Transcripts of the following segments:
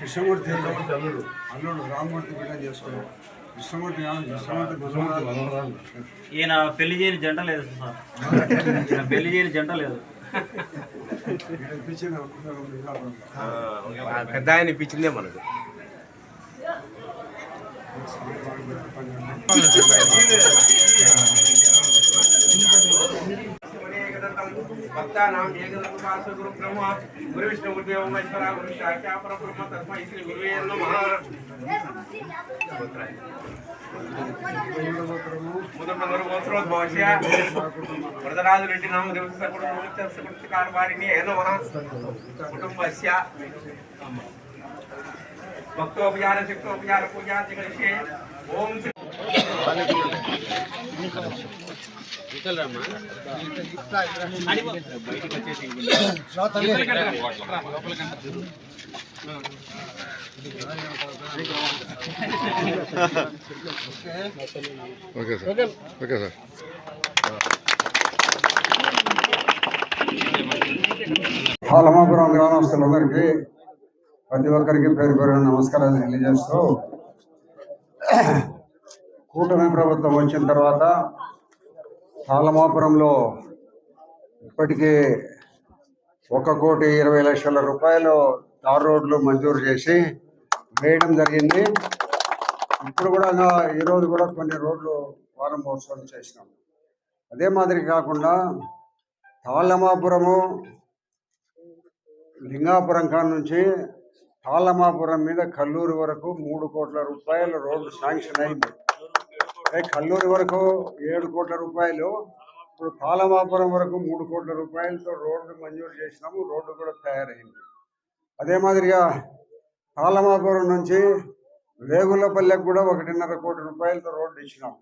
కృష్ణమూర్తి అల్లుడు రామ్మూర్తి బిడ్డ చేసుకున్నాం. కృష్ణమూర్తి ఈయన పెళ్లి చేయని జంట లేదు సార్, ఈయన పెళ్లి చేయని జంట లేదు. పెద్ద ఆయన ఇప్పించిందే మనకు. భక్తానాం ఏకదంతాస గురు బ్రహ్మ గురు విష్ణు గురుదేవ మహేశ్వర గురు సాక్షాత్ పరబ్రహ్మ తస్మై శ్రీ గురువే నమః. ముదమంగళ గోత్రోద్భవస్య వరదరాజు రెడ్డి నామ దేవత సకుటుంబ వారిని నమః. కుటుంబస్య భక్తోపచార శక్తోపచార పూజా కరిష్యే. ఓం ఓకే సార్. హాలమాపురం గ్రామస్తులందరికీ ప్రతి ఒక్కరికి పేరు పేరు నమస్కారాలు తెలియజేస్తూ, కూటమి ప్రభుత్వం వచ్చిన తర్వాత హాలమాపురంలో ఇప్పటికీ 1,20,00,000 రూపాయలు తార్ రోడ్లు మంజూరు చేసి వేయడం జరిగింది. ఇప్పుడు కూడా ఈరోజు కూడా కొన్ని రోడ్లు ప్రారంభోత్సవం చేసినాం. అదే మాదిరి కాకుండా తాళ్ళమాపురము లింగాపురం కాడ నుంచి తాళ్ళమాపురం మీద కల్లూరు వరకు 3 కోట్ల రూపాయల రోడ్డు శాంక్షన్ అయింది. కల్లూరు వరకు 7 కోట్ల రూపాయలు, ఇప్పుడు తాళ్ళమాపురం వరకు 3 కోట్ల రూపాయలతో రోడ్డు మంజూరు చేసినాము. రోడ్డు కూడా తయారైంది. అదే మాదిరిగా తాళ్ళమాపురం నుంచి రేగులపల్లెకు కూడా 1.5 కోటి రూపాయలతో రోడ్డు ఇచ్చినాం.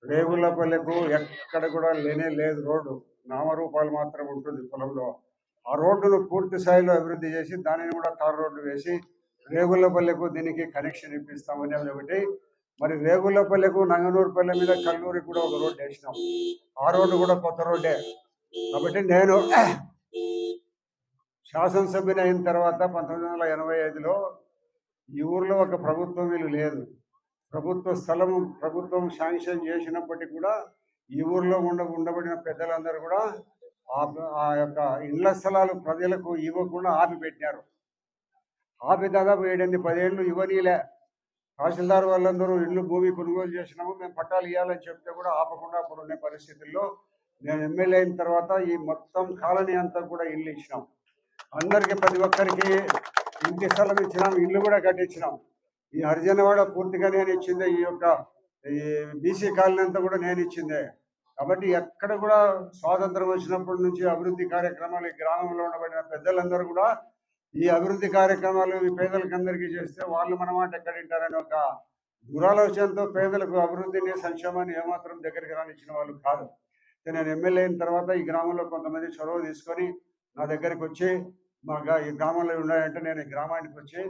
రేగులపల్లెకు ఎక్కడ కూడా లేనే లేదు, రోడ్డు నామరూపాలు మాత్రం ఉంటుంది పొలంలో. ఆ రోడ్డును పూర్తి స్థాయిలో అభివృద్ధి చేసి దానిని కూడా తార్ రోడ్డు వేసి రేగులపల్లెకు దీనికి కనెక్షన్ ఇప్పిస్తామని ఒకటి. మరి రేగులపల్లెకు నంగనూరుపల్లె మీద కల్లూరికి కూడా ఒక రోడ్డు వేసినాం. ఆ రోడ్డు కూడా కొత్త రోడ్డే. కాబట్టి నేను శాసనసభ్యుని అయిన తర్వాత 1985లో ఈ ఊర్లో ఒక ప్రభుత్వం ఇల్లు లేదు. ప్రభుత్వ స్థలం ప్రభుత్వం శాంక్షన్ చేసినప్పటికీ కూడా ఈ ఊర్లో ఉండబడిన పెద్దలందరూ కూడా ఆ యొక్క ఇళ్ల స్థలాలు ప్రజలకు ఇవ్వకుండా ఆపిపెట్టారు. ఆపి దాదాపు 7-10 ఏళ్ళు ఇవ్వనీలే. తహసీల్దార్ వాళ్ళందరూ ఇల్లు భూమి కొనుగోలు చేసినాము, మేము పట్టాలు ఇవ్వాలని చెప్తే కూడా ఆపకుండా అప్పుడు ఉన్న పరిస్థితుల్లో నేను ఎమ్మెల్యే అయిన తర్వాత ఈ మొత్తం కాలనీ అంతా కూడా ఇల్లు ఇచ్చినాం. అందరికీ ప్రతి ఒక్కరికి ఇంటి స్థలం ఇచ్చినాం, ఇల్లు కూడా కట్టించినాం. ఈ హరిజనవాడ పూర్తిగా నేను ఇచ్చిందే, ఈ బీసీ కాలనీ అంతా కూడా నేను ఇచ్చిందే. కాబట్టి ఎక్కడ కూడా స్వాతంత్రం వచ్చినప్పటి నుంచి అభివృద్ధి కార్యక్రమాలు ఈ గ్రామంలో ఉండబడిన పెద్దలందరూ కూడా ఈ అభివృద్ధి కార్యక్రమాలు ఈ పేదలకు అందరికీ చేస్తే వాళ్ళు మన మాట ఎక్కడ వింటారని ఒక దురాలోచనతో పేదలకు అభివృద్ధిని సంక్షేమాన్ని ఏమాత్రం దగ్గరికి రానిచ్చిన వాళ్ళు కాదు. నేను ఎమ్మెల్యే అయిన తర్వాత ఈ గ్రామంలో కొంతమంది చొరవ తీసుకొని నా దగ్గరికి వచ్చి ఈ గ్రామంలో ఉన్నాయంటే నేను ఈ గ్రామానికి వచ్చి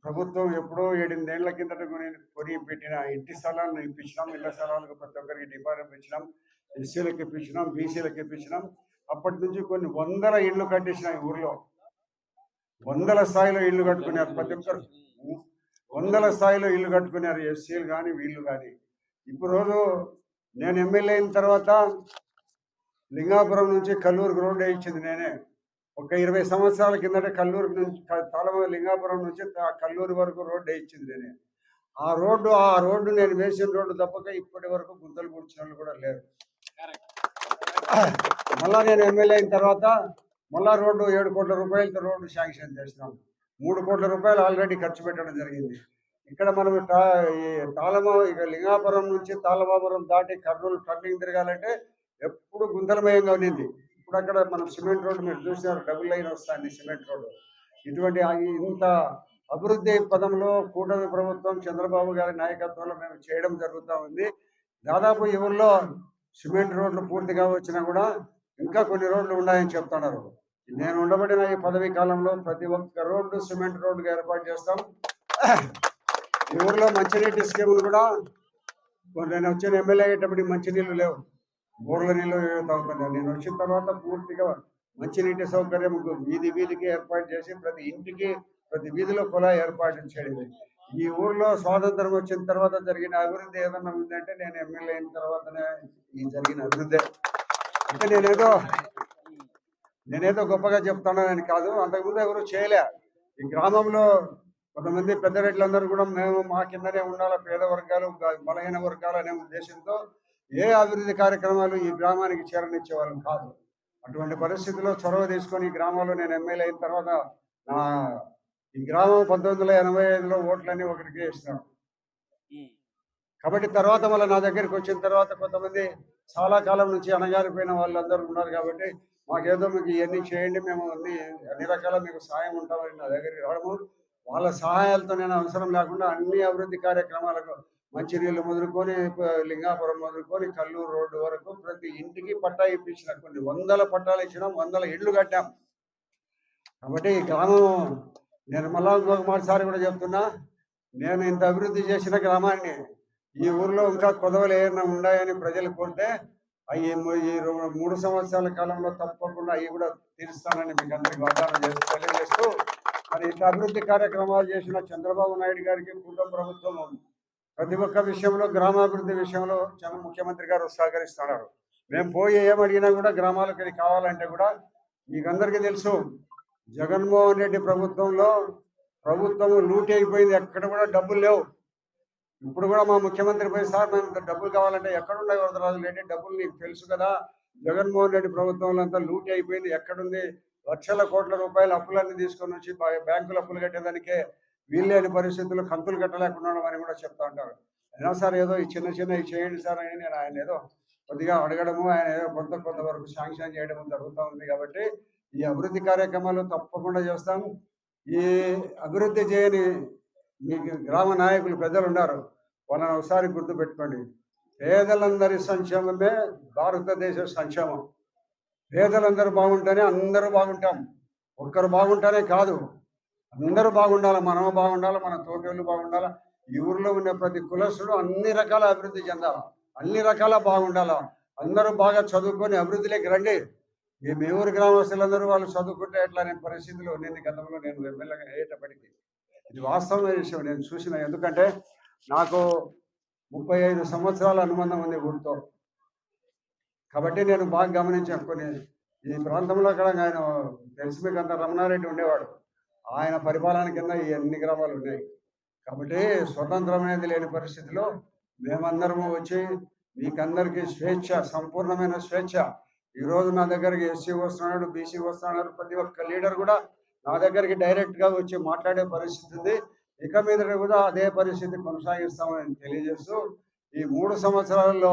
ప్రభుత్వం ఎప్పుడో 7-8 ఏళ్ల కిందట కొని పెట్టిన ఇంటి స్థలాలను ఇప్పించినాం. ఇళ్ల స్థలాలకు ప్రతి ఒక్కరికి డిపాజిట్ ఇచ్చినాం. ఎస్సీలకు ఇప్పించినాం, బీసీలకు ఇప్పించినాం. అప్పటి నుంచి కొన్ని 100 ఇళ్ళు కట్టించినాం. ఈ ఊర్లో 100ల స్థాయిలో ఇల్లు కట్టుకున్నారు. ప్రతి ఒక్కరు 100ల స్థాయిలో ఇల్లు కట్టుకున్నారు, ఎస్సీలు కానీ వీళ్ళు కానీ. ఇప్పుడు నేను ఎమ్మెల్యే అయిన తర్వాత లింగాపురం నుంచి కల్లూరుకు రోడ్డు వేయించింది నేనే. ఒక 20 సంవత్సరాల కిందట కల్లూరు నుంచి లింగాపురం నుంచి కల్లూరు వరకు రోడ్డు వేయించింది నేనే. ఆ రోడ్డు నేను వేసిన రోడ్డు తప్పక ఇప్పటి వరకు గుంతలు పూడ్చిన వాళ్ళు కూడా లేరు. మళ్ళా నేను ఎమ్మెల్యే అయిన తర్వాత మళ్ళా రోడ్డు 7 కోట్ల రూపాయలతో రోడ్డు శాంక్షన్ చేసినాం. 3 కోట్ల రూపాయలు ఆల్రెడీ ఖర్చు పెట్టడం జరిగింది. ఇక్కడ మనం ఇక లింగాపురం నుంచి తాళమాపురం దాటి కర్నూలు టర్నింగ్ తిరగాలంటే ఎప్పుడు గుంతలమయంగా ఉన్నింది. ఇప్పుడు అక్కడ మనం సిమెంట్ రోడ్డు మీరు చూసినారు, డబుల్ లైన్ వస్తుంది సిమెంట్ రోడ్డు. ఇటువంటి ఇంత అభివృద్ధి పదంలో కూటమి ప్రభుత్వం చంద్రబాబు గారి నాయకత్వంలో మేము చేయడం జరుగుతూ ఉంది. దాదాపు ఈ ఊళ్ళో సిమెంట్ రోడ్లు పూర్తిగా వచ్చినా కూడా ఇంకా కొన్ని రోడ్లు ఉన్నాయని చెప్తున్నారు. నేను ఉండబడిన ఈ పదవీ కాలంలో ప్రతి ఒక్క రోడ్డు సిమెంట్ రోడ్డుగా ఏర్పాటు చేస్తాం. ఈ ఊర్లో మంచినీటి స్కీములు కూడా నేను వచ్చిన ఎమ్మెల్యే అయ్యేటప్పుడు మంచినీళ్ళు లేవు, బోర్ల నీళ్ళు తాగుతున్నాను. నేను వచ్చిన తర్వాత పూర్తిగా మంచినీటి సౌకర్యం వీధికి ఏర్పాటు చేసి ప్రతి ఇంటికి ప్రతి వీధిలో కుళాయి ఏర్పాటు చేయడమే. ఈ ఊర్లో స్వాతంత్రం వచ్చిన తర్వాత జరిగిన అభివృద్ధి ఏదన్నా ఉందంటే నేను ఎమ్మెల్యే అయిన తర్వాతనే ఈ జరిగిన అభివృద్ధి. అంటే నేనేదో గొప్పగా చెప్తానని కాదు, అంతకుముందు ఎవరు చేయలే. ఈ గ్రామంలో కొంతమంది పెద్ద రెడ్లందరూ కూడా మేము మా కిందనే ఉండాలి, పేద వర్గాలు బలహీన వర్గాలు అనే ఉద్దేశంతో ఏ అభివృద్ధి కార్యక్రమాలు ఈ గ్రామానికి చేరనిచ్చేవాళ్ళం కాదు. అటువంటి పరిస్థితుల్లో చొరవ తీసుకొని ఈ గ్రామంలో నేను ఎమ్మెల్యే అయిన తర్వాత నా ఈ గ్రామం 1985లో ఓట్లన్నీ ఒకరికి వేసినాం. కాబట్టి తర్వాత మళ్ళీ నా దగ్గరికి వచ్చిన తర్వాత కొంతమంది చాలా కాలం నుంచి అణగారిపోయిన వాళ్ళందరూ ఉన్నారు. కాబట్టి మాకేదో మీకు ఇవన్నీ చేయండి, మేము అన్ని రకాల మీకు సహాయం ఉంటామని నా దగ్గరికి రావడము, వాళ్ళ సహాయాలతో నేను అవసరం లేకుండా అన్ని అభివృద్ధి కార్యక్రమాలకు మంచినీళ్ళు మొదలుకొని లింగాపురం మొదలుకొని కల్లూరు రోడ్డు వరకు ప్రతి ఇంటికి పట్టా ఇప్పించిన, కొన్ని వందల పట్టాలు ఇచ్చినాం, 100 ఇళ్ళు కట్టాం. కాబట్టి ఈ గ్రామం నేను మళ్ళా ఇంకొకసారి కూడా చెప్తున్నా, నేను ఇంత అభివృద్ధి చేసిన గ్రామాన్ని ఈ ఊర్లో ఇంకా కొదవలు ఏమైనా ఉన్నాయని ప్రజలు కోరితే అవి ఈ 3 సంవత్సరాల కాలంలో తప్పకుండా అవి కూడా తీరుస్తానని మీకు అందరికీ వాగ్దానం తెలియజేస్తూ, మరి ఇంత అభివృద్ధి కార్యక్రమాలు చేసిన చంద్రబాబు నాయుడు గారికి కుటుంబ ప్రభుత్వం ప్రతి ఒక్క విషయంలో గ్రామాభివృద్ధి విషయంలో ముఖ్యమంత్రి గారు సహకరిస్తున్నారు. మేము పోయి ఏమడిగినా కూడా గ్రామాలకు ఇది కావాలంటే కూడా మీకందరికీ తెలుసు, జగన్మోహన్ రెడ్డి ప్రభుత్వం లూటీ అయిపోయింది, ఎక్కడ కూడా డబ్బులు లేవు. ఇప్పుడు కూడా మా ముఖ్యమంత్రి పోయి సార్ మేము డబ్బులు కావాలంటే ఎక్కడున్నాయి వరదరాజు రెడ్డి డబ్బులు, నీకు తెలుసు కదా, జగన్మోహన్ రెడ్డి ప్రభుత్వంలో అంతా లూటీ అయిపోయింది, ఎక్కడుంది, లక్షల కోట్ల రూపాయల అప్పులన్నీ తీసుకొని వచ్చి బ్యాంకులు అప్పులు కట్టేదానికే వీల్లేని పరిస్థితుల్లో కంతులు కట్టలేకున్నాడు అని కూడా చెప్తా ఉంటారు. అయినా సార్ ఏదో ఈ చిన్న చేయండి సార్ అని నేను ఆయన ఏదో కొద్దిగా అడగడము, ఆయన ఏదో కొంతవరకు శాంక్షన్ చేయడం జరుగుతూ ఉంది. కాబట్టి ఈ అభివృద్ధి కార్యక్రమాలు తప్పకుండా చేస్తాం. ఈ అభివృద్ధి చేయని మీ గ్రామ నాయకులు పెద్దలు ఉన్నారు, వాళ్ళని ఒకసారి గుర్తుపెట్టుకోండి. పేదలందరి సంక్షేమమే భారతదేశ సంక్షేమం. పేదలందరూ బాగుంటేనే అందరూ బాగుంటాం. ఒక్కరు బాగుంటేనే కాదు, అందరూ బాగుండాలి, మనము బాగుండాలి, మన తోటోళ్ళు బాగుండాలి. ఈ ఊర్లో ఉన్న ప్రతి కులస్తుడు అన్ని రకాల అభివృద్ధి చెందాలి, అన్ని రకాల బాగుండాలి. అందరూ బాగా చదువుకొని అభివృద్ధిలోకి రండి. మీ ఊరు గ్రామస్తులందరూ వాళ్ళు చదువుకుంటే ఎట్లా అనే పరిస్థితులు నేను గతంలో నేను ఎమ్మెల్యేగా అయ్యేటప్పటికీ ఇది వాస్తవమైన విషయం నేను చూసిన. ఎందుకంటే నాకు 35 సంవత్సరాల అనుబంధం ఉంది ఊరితో. కాబట్టి నేను బాగా గమనించాను. కొన్ని ఈ ప్రాంతంలో కూడా ఆయన తెలిసి మీకు అంత రమణారెడ్డి ఉండేవాడు, ఆయన పరిపాలన కింద ఈ అన్ని గ్రామాలు ఉన్నాయి. కాబట్టి స్వతంత్రం అనేది లేని పరిస్థితిలో మేమందరము వచ్చి మీకందరికీ స్వేచ్ఛ, సంపూర్ణమైన స్వేచ్ఛ. ఈరోజు నా దగ్గరికి ఎస్సీ వస్తున్నాడు, బీసీ వస్తున్నాడు, ప్రతి ఒక్క లీడర్ కూడా నా దగ్గరికి డైరెక్ట్గా వచ్చి మాట్లాడే పరిస్థితి ఉంది. ఇక మీద కూడా అదే పరిస్థితి కొనసాగిస్తామని తెలియజేస్తూ, ఈ 3 సంవత్సరాలలో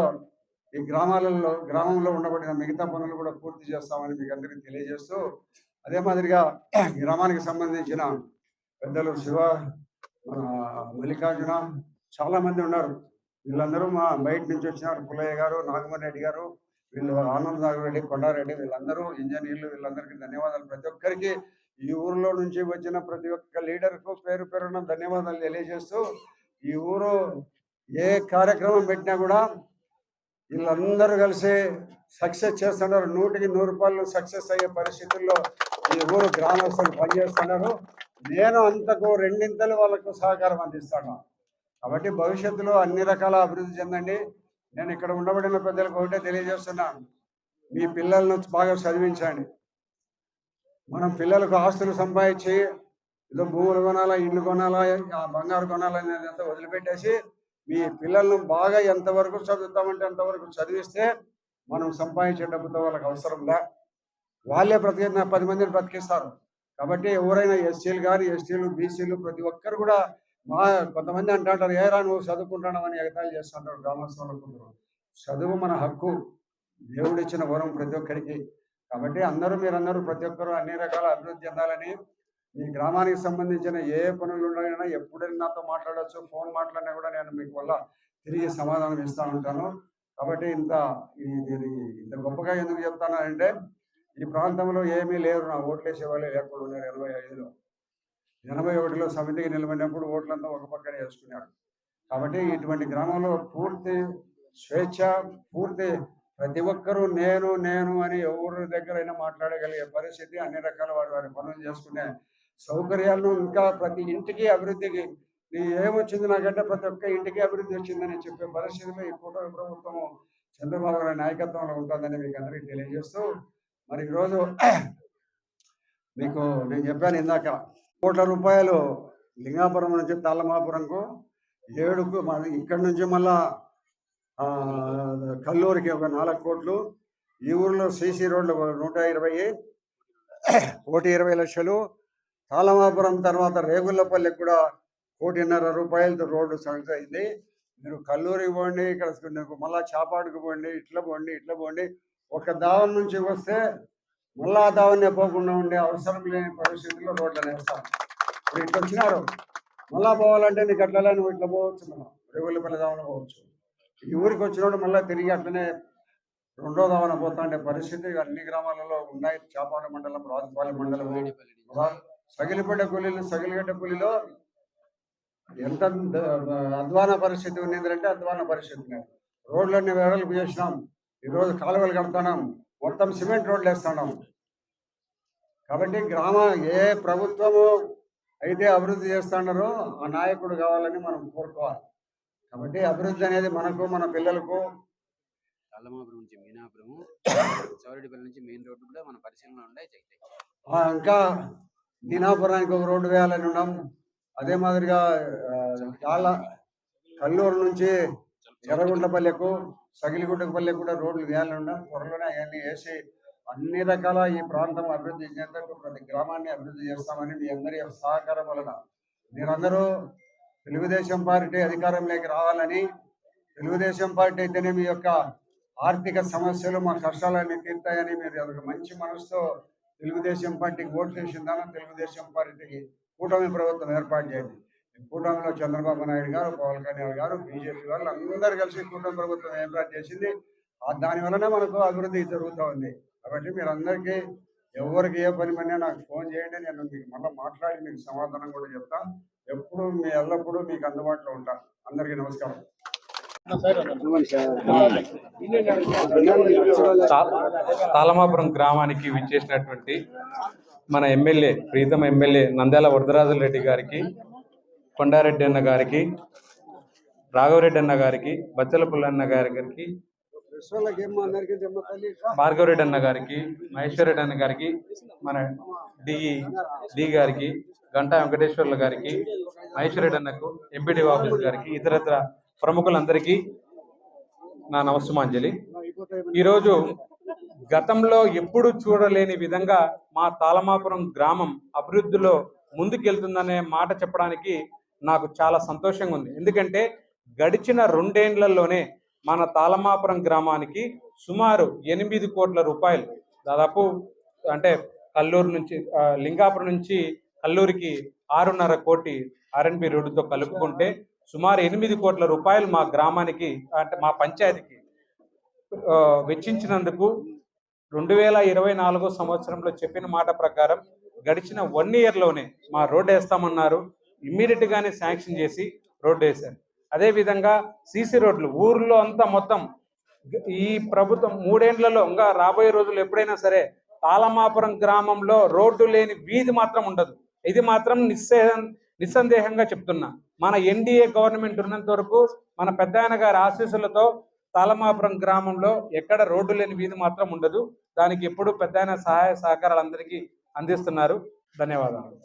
ఈ గ్రామంలో ఉండబడిన మిగతా పనులు కూడా పూర్తి చేస్తామని మీకు అందరికీ తెలియజేస్తూ, అదే మాదిరిగా గ్రామానికి సంబంధించిన పెద్దలు శివ, మల్లికార్జున చాలామంది ఉన్నారు. వీళ్ళందరూ మా బయట నుంచి వచ్చినారు. పుల్లయ్య గారు, నాగమణి రెడ్డి గారు, వీళ్ళు ఆనంద్ నాగరెడ్డి, కొండారెడ్డి, వీళ్ళందరూ ఇంజనీర్లు, వీళ్ళందరికీ ధన్యవాదాలు. ప్రతి ఒక్కరికి ఈ ఊరిలో నుంచి వచ్చిన ప్రతి ఒక్క లీడర్కు పేరున ధన్యవాదాలు తెలియజేస్తూ, ఈ ఊరు ఏ కార్యక్రమం పెట్టినా కూడా వీళ్ళందరూ కలిసి సక్సెస్ చేస్తున్నారు. 100కి 100 సక్సెస్ అయ్యే పరిస్థితుల్లో ఈ ఊరు గ్రామస్తులు పనిచేస్తున్నారు. నేను అంతకు 2 వాళ్ళకు సహకారం అందిస్తాను. కాబట్టి భవిష్యత్తులో అన్ని రకాల అభివృద్ధి చెందండి. నేను ఇక్కడ ఉండబడిన పెద్దలకు ఒకటే తెలియజేస్తున్నాను, మీ పిల్లలను బాగా చదివించండి. మనం పిల్లలకు ఆస్తులు సంపాదించి ఏదో భూములు కొనాలా, ఇల్లు కొనాలా, బంగారు కొనాలా అనేది అంతా వదిలిపెట్టేసి మీ పిల్లలను బాగా ఎంతవరకు చదువుతామంటే అంతవరకు చదివిస్తే మనం సంపాదించే డబ్బుతో వాళ్ళకి అవసరం లే, వాళ్ళే 10 మందిని బ్రతికిస్తారు. కాబట్టి ఎవరైనా ఎస్సీలు కానీ, ఎస్టీలు, బీసీలు ప్రతి ఒక్కరు కూడా కొంతమంది అంటారు, ఏరా నువ్వు చదువుకుంటున్నావు అని ఎగతాళి చేస్తుంటారు గ్రామస్తులకు. చదువు మన హక్కు, దేవుడిచ్చిన వరం ప్రతి ఒక్కరికి. కాబట్టి మీరందరూ ప్రతి ఒక్కరూ అన్ని రకాల అభివృద్ధి చెందాలని, మీ గ్రామానికి సంబంధించిన ఏ పనులు ఉన్నాయన్నా ఎప్పుడైనా నాతో మాట్లాడచ్చు, ఫోన్ మాట్లాడినా కూడా నేను మీకు వల్ల తిరిగి సమాధానం ఇస్తూ ఉంటాను. కాబట్టి ఇంత గొప్పగా ఎందుకు చెప్తానంటే, ఈ ప్రాంతంలో ఏమీ లేరు, నా ఓట్లేసే వాళ్ళే లేకుండా ఉన్నారు. 85లో 81లో సమితికి నిలబడినప్పుడు ఓట్లంతా ఒక పక్కనే వేసుకున్నారు. కాబట్టి ఇటువంటి గ్రామంలో పూర్తి స్వేచ్ఛ, పూర్తి ప్రతి ఒక్కరూ నేను అని ఎవరి దగ్గరైనా మాట్లాడగలిగే పరిస్థితి, అన్ని రకాల వారి పనులు చేసుకునే సౌకర్యాలను ఇంకా ప్రతి ఇంటికి అభివృద్ధికి ఏమొచ్చింది నాకంటే ప్రతి ఒక్క ఇంటికి అభివృద్ధి వచ్చిందని చెప్పే పరిస్థితిలో ఈ కూటమి ప్రభుత్వము చంద్రబాబు గారి నాయకత్వంలో ఉంటుందని మీకు అందరికీ తెలియజేస్తూ మరి ఈరోజు మీకు నేను చెప్పాను ఇందాక ₹1,00,00,000 లింగాపురం నుంచి తాళమాపురంకు 7కు ఇక్కడి నుంచి మళ్ళా కల్లూరికి ఒక 4 కోట్లు, ఈ ఊరిలో సీసీ రోడ్లు 120, ₹1,20,00,000, తాళమాపురం తర్వాత రేగుళ్లపల్లికి కూడా ₹1,50,00,000 రోడ్డు సక్సెస్ అయింది. మీరు కల్లూరికి పోండి, ఇక్కడ మళ్ళా చాపాడుకు పోండి, ఇట్లా పోండి ఒక దావన్ నుంచి వస్తే మళ్ళా దావన్నే పోకుండా ఉండే అవసరం లేని పరిస్థితుల్లో రోడ్లు వేస్తాం. ఇప్పుడు ఇట్లా వచ్చినారు, మళ్ళా పోవాలంటే నీకు అట్లా నువ్వు ఇట్లా పోవచ్చు, మనం రేగుళ్లపల్లి దావన పోవచ్చు. ఈ ఊరికి వచ్చినప్పుడు మళ్ళీ తిరిగి అట్లనే 2వ దావన పోతాండే పరిస్థితి అన్ని గ్రామాలలో ఉన్నాయి. చాపాడు మండలం, రాజుపాలెం మండలం, సగిలిపడ్డ కూలీలు, సగిలిగడ్డ కూలీలో ఎంత అధ్వాన పరిస్థితి ఉన్నదంటే అధ్వాన పరిస్థితి. రోడ్లన్నీ వెడల్పు చేసినాం, ఈరోజు కాలువలు కడుతున్నాం, మొత్తం సిమెంట్ రోడ్లు వేస్తున్నాం. కాబట్టి ఏ ప్రభుత్వము అయితే అభివృద్ధి చేస్తున్నారో ఆ నాయకుడు కావాలని మనం కోరుకోవాలి. కాబట్టి అభివృద్ధి అనేది మనకు, మన పిల్లలకు. తాళమాపురం నుంచి మీనాపురం, చౌరెడ్డిపల్లి నుంచి మెయిన్ రోడ్డు కూడా మన పరిశీలనలో ఉన్నాయి. ఇంకా మీనాపురానికి ఒక రోడ్డు వేయాలని ఉన్నాం. అదే మాదిరిగా కల్లూరు నుంచి ఎర్రగుంట్లపల్లెకు, సగిలిగుంటపల్లెకు కూడా రోడ్లు వేయాలని ఉన్నాం. త్వరలోనే అవన్నీ వేసి అన్ని రకాల ఈ ప్రాంతం అభివృద్ధి చెందేందుకు ప్రతి గ్రామాన్ని అభివృద్ధి చేస్తామని మీ అందరి సహకారం వలన మీరందరూ తెలుగుదేశం పార్టీ అధికారంలోకి రావాలని, తెలుగుదేశం పార్టీ అయితేనే మీ యొక్క ఆర్థిక సమస్యలు, మా కష్టాలన్నీ తీరుతాయని మీరు ఒక మంచి మనసుతో తెలుగుదేశం పార్టీకి ఓట్లు వేసిందాను. తెలుగుదేశం పార్టీకి కూటమి ప్రభుత్వం ఏర్పాటు చేయండి. కూటమిలో చంద్రబాబు నాయుడు గారు, పవన్ కళ్యాణ్ గారు, బీజేపీ వాళ్ళు అందరూ కలిసి కూటమి ప్రభుత్వం ఏర్పాటు చేసింది. దాని వలన మనకు అభివృద్ధి జరుగుతూ ఉంది. కాబట్టి మీరందరికీ ఎవరికి ఏ పని పడినా నాకు ఫోన్ చేయండి, నేను మీకు మళ్ళీ మాట్లాడి మీకు సమాధానం కూడా చెప్తాను. ఎప్పుడు ఎల్లప్పుడూ మీకు అందుబాటులో ఉంటాను. అందరికీ నమస్కారం. తాళమాపురం గ్రామానికి విచ్చేసినటువంటి మన ఎమ్మెల్యే, ప్రీతం ఎమ్మెల్యే నంద్యాల వరదరాజుల రెడ్డి గారికి, కొండారెడ్డి అన్న గారికి, రాఘవరెడ్డి అన్న గారికి, బచ్చల పుల్లన్న గారికి, భార్గవరెడ్డి అన్న గారికి, మహేశ్వరరెడ్డి అన్న గారికి, మన డి గారికి, గంటా వెంకటేశ్వర్ల గారికి, మహేశ్వరరెడ్డి అన్నకు, ఎంపీడీ ఆఫీస్ గారికి, ఇతరత్ర ప్రముఖులందరికీ నా నమస్సుమాంజలి. ఈరోజు గతంలో ఎప్పుడు చూడలేని విధంగా మా తాళమాపురం గ్రామం అభివృద్ధిలో ముందుకెళ్తుందనే మాట చెప్పడానికి నాకు చాలా సంతోషంగా ఉంది. ఎందుకంటే గడిచిన 2 ఏళ్లలోనే మన తాళమాపురం గ్రామానికి సుమారు 8 కోట్ల రూపాయలు, దాదాపు అంటే కల్లూరు నుంచి లింగాపురం నుంచి కల్లూరికి 6.5 కోటి R&B రోడ్డుతో కలుపుకుంటే సుమారు 8 కోట్ల రూపాయలు మా గ్రామానికి, అంటే మా పంచాయతీకి వెచ్చించినందుకు 2024 సంవత్సరంలో చెప్పిన మాట ప్రకారం గడిచిన 1 ఇయర్లోనే మా రోడ్డు వేస్తామన్నారు. ఇమ్మీడియట్గానే శాంక్షన్ చేసి రోడ్డు వేశారు. అదేవిధంగా సీసీ రోడ్లు ఊర్లో అంతా మొత్తం ఈ ప్రభుత్వం 3 ఏళ్లలో, ఇంకా రాబోయే రోజులు ఎప్పుడైనా సరే తాళమాపురం గ్రామంలో రోడ్డు లేని వీధి మాత్రం ఉండదు. ఇది మాత్రం నిస్సందేహంగా చెప్తున్నా. మన ఎన్డీఏ గవర్నమెంట్ ఉన్నంత వరకు మన పెద్దాయన గారి ఆశీస్సులతో తాళమాపురం గ్రామంలో ఎక్కడ రోడ్డు లేని వీధి మాత్రం ఉండదు. దానికి ఎప్పుడు పెద్దాయన సహాయ సహకారాలు అందరికీ అందిస్తున్నారు. ధన్యవాదాలు.